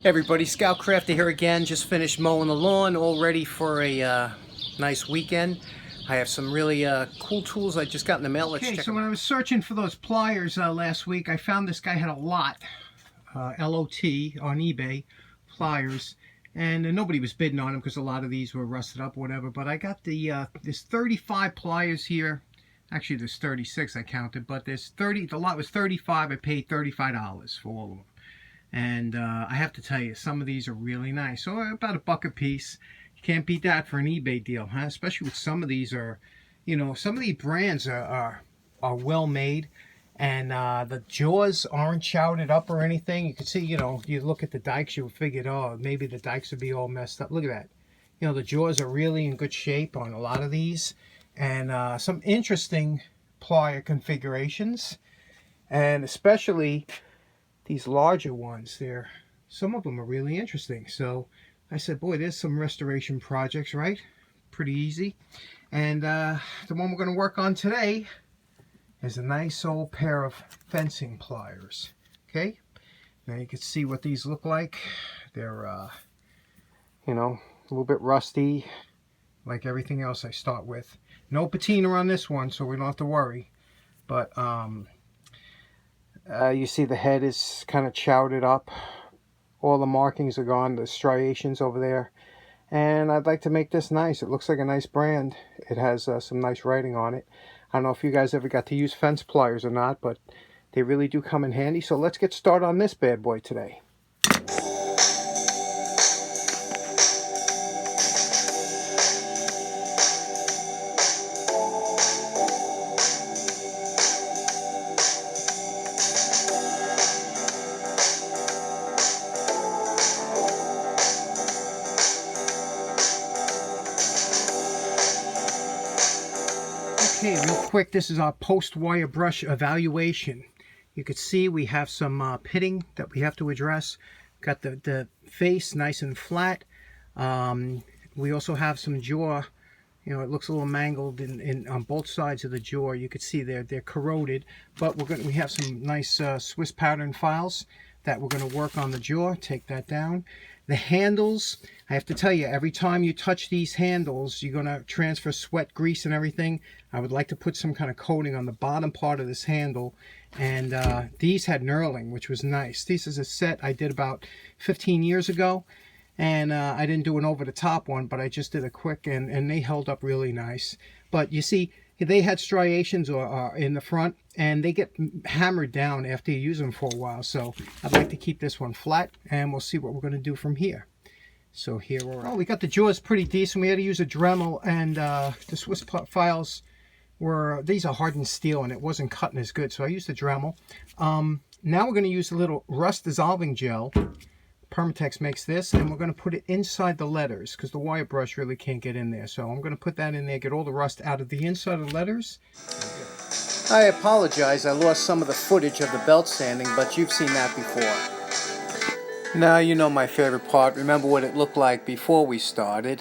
Hey everybody, Scout Crafter here again. Just finished mowing the lawn, all ready for a nice weekend. I have some really cool tools I just got in the mail. Let's check so when I was searching for those pliers last week, I found this guy had a lot, L-O-T, on eBay, pliers, and nobody was bidding on them because a lot of these were rusted up or whatever, but I got the there's 35 pliers here. Actually, there's 36 I counted, but there's 30, the lot was 35. I paid $35 for all of them. And I have to tell you, some of these are really nice. So about $1 a piece. You can't beat that for an eBay deal, huh? Especially with some of these are, you know, some of these brands are well made, and the jaws aren't shouted up or anything. You can see, you know, you look at the dikes, you figured, oh, maybe the dikes would be all messed up. Look at that. You know, the jaws are really in good shape on a lot of these, and some interesting plier configurations, and especially these larger ones there. Some of them are really interesting. So I said, boy, there's some restoration projects, right? Pretty easy. And the one we're going to work on today is a nice old pair of fencing pliers. Okay, now you can see what these look like. They're you know, a little bit rusty, like everything else I start with. No patina on this one, so we don't have to worry. But you see the head is kind of chowed up. All the markings are gone, the striations over there. And I'd like to make this nice. It looks like a nice brand. It has some nice writing on it. I don't know if you guys ever got to use fence pliers or not, but they really do come in handy. So let's get started on this bad boy today. Okay, real quick, this is our post-wire brush evaluation. You can see we have some pitting that we have to address. Got the face nice and flat. We also have some jaw. You know, it looks a little mangled on both sides of the jaw. You can see they're corroded, but we have some nice Swiss pattern files that we're going to work on the jaw. Take that down. The handles, I have to tell you, every time you touch these handles, you're going to transfer sweat, grease, and everything. I would like to put some kind of coating on the bottom part of this handle. And these had knurling, which was nice. This is a set I did about 15 years ago. And I didn't do an over-the-top one, but I just did a quick, and they held up really nice. But you see, they had striations in the front, and they get hammered down after you use them for a while. So I'd like to keep this one flat, and we'll see what we're going to do from here. So here we're we got the jaws pretty decent. We had to use a Dremel, and the Swiss files were, these are hardened steel, and it wasn't cutting as good, so I used the Dremel. Now we're going to use a little rust dissolving gel. Permatex makes this, and we're going to put it inside the letters because the wire brush really can't get in there. So I'm going to put that in there, get all the rust out of the inside of the letters. I apologize, I lost some of the footage of the belt sanding, but you've seen that before. Now you know my favorite part. Remember what it looked like before we started.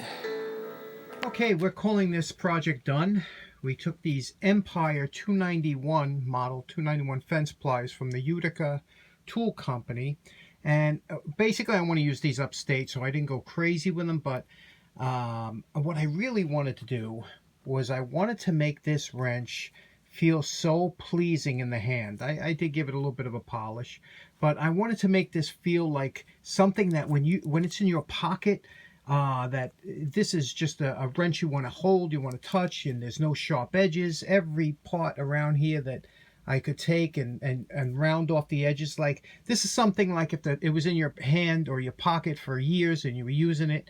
Okay, we're calling this project done. We took these Empire 291 model 291 fence pliers from the Utica tool company. And basically I want to use these upstate, so I didn't go crazy with them, but what I really wanted to do was I wanted to make this wrench feel so pleasing in the hand. I did give it a little bit of a polish, but I wanted to make this feel like something that when it's in your pocket, that this is just a wrench you want to hold, you want to touch, and there's no sharp edges. Every part around here that I could take and round off the edges. Like this is something like if it was in your hand or your pocket for years and you were using it.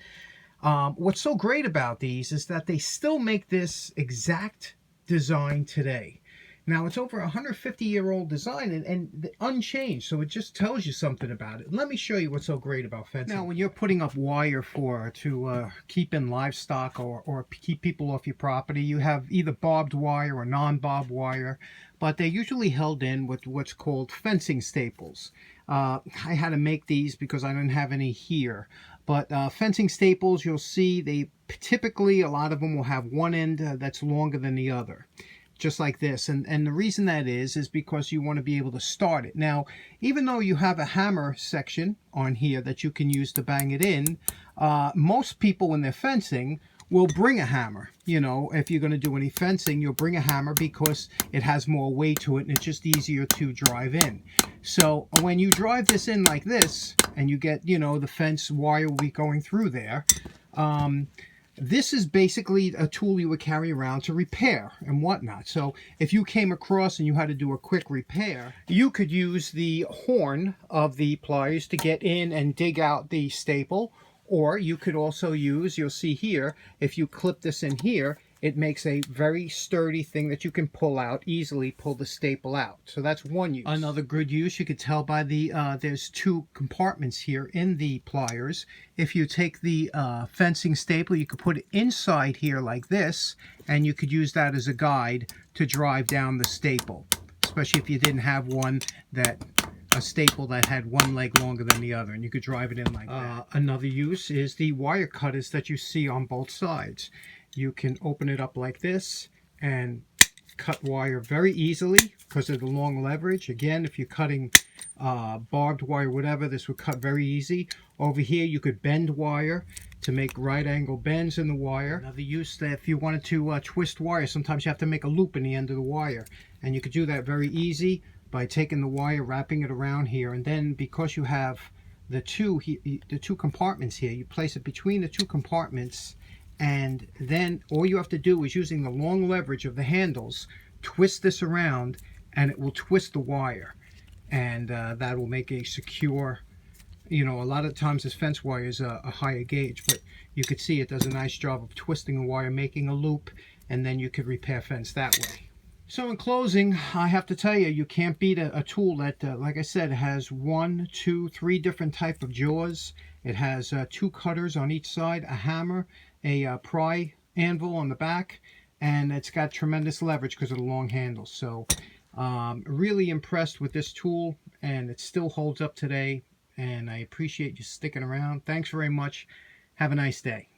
What's so great about these is that they still make this exact design today. Now it's over a 150-year-old design and unchanged, so it just tells you something about it. Let me show you what's so great about fencing. Now when you're putting up wire to keep in livestock or keep people off your property, you have either barbed wire or non-barbed wire, but they're usually held in with what's called fencing staples. I had to make these because I didn't have any here. But fencing staples, you'll see they typically, a lot of them will have one end that's longer than the other. just like this. And the reason that is because you want to be able to start it. Now, even though you have a hammer section on here that you can use to bang it in, most people when they're fencing will bring a hammer. You know, if you're going to do any fencing, you'll bring a hammer because it has more weight to it and it's just easier to drive in. So when you drive this in like this and you get, you know, the fence wire will be going through there, this is basically a tool you would carry around to repair and whatnot. So if you came across and you had to do a quick repair, you could use the horn of the pliers to get in and dig out the staple. Or you could also use, you'll see here, if you clip this in here, it makes a very sturdy thing that you can pull out, easily pull the staple out. So that's one use. Another good use, you could tell by the, there's two compartments here in the pliers. If you take the fencing staple, you could put it inside here like this, and you could use that as a guide to drive down the staple, especially if you didn't have one that, a staple that had one leg longer than the other, and you could drive it in like that. Another use is the wire cutters that you see on both sides. You can open it up like this and cut wire very easily because of the long leverage. Again, if you're cutting barbed wire, whatever, this would cut very easy. Over here, you could bend wire to make right angle bends in the wire. Another use, that if you wanted to twist wire, sometimes you have to make a loop in the end of the wire, and you could do that very easy by taking the wire, wrapping it around here, and then because you have the two compartments here, you place it between the two compartments, and then all you have to do is, using the long leverage of the handles, twist this around and it will twist the wire, and that will make a secure, you know, a lot of times this fence wire is a higher gauge, but you could see it does a nice job of twisting the wire, making a loop, and then you could repair fence that way. So in closing, I have to tell you, you can't beat a tool that, like I said, has 1, 2, 3 different type of jaws. It has 2 cutters on each side, a hammer, a pry anvil on the back, and it's got tremendous leverage because of the long handles. So really impressed with this tool, and it still holds up today, and I appreciate you sticking around. Thanks very much. Have a nice day.